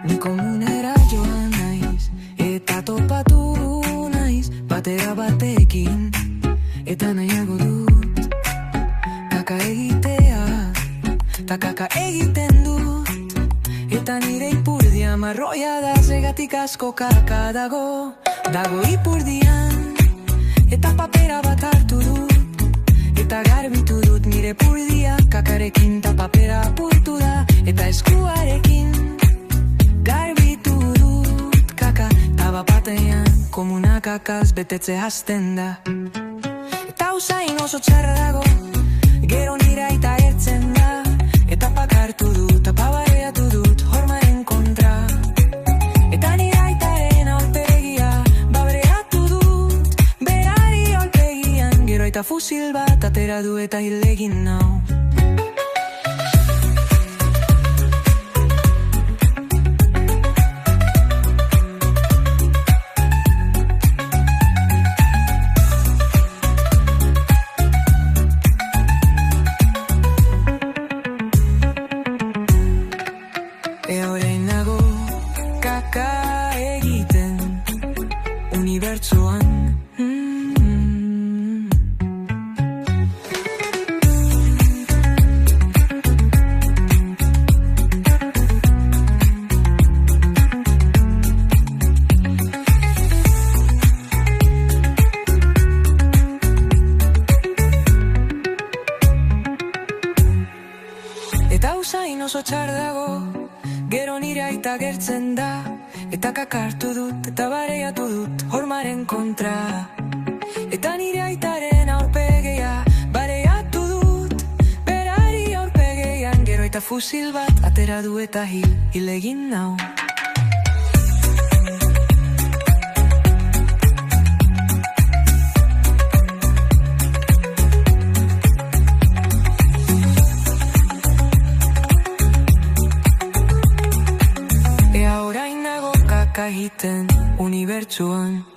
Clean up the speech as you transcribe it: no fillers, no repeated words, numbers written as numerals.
Ni komunera joan naiz, eta topatu naiz, batera batekin, eta nahiago dut, kaka egitea, ta kaka egiten dut, eta nire ipurdia marroia da, zegatik asko kaka dago ipurdian, eta papera bat hartu dut, eta garbitu dut nire purdia, kakarekin ta papera apurtu da, eta eskuarekin garbitu dut kaka, taba batean komuna kakaz betetze hasten da. Eta usain oso txarra dago, gero nire aita ertzen da, eta pakartu dut, apabareatu dut, hormaren kontra. Eta nire aitaren aurpegia, babreatu dut, berari aurpegian, gero aita fusil bat atera du eta hil egin nau. Orain nago kaka egiten unibertsoan. Eta usain oso txar dago, gero nire aita gertzen da, eta kakartu dut, eta bareatu dut, hormaren kontra. Eta nire aitaren aurpegia, bareatu dut, berari aurpegian, gero aita fusil bat atera du eta hil egin nau. Orain nago kaka egiten unibertsoan.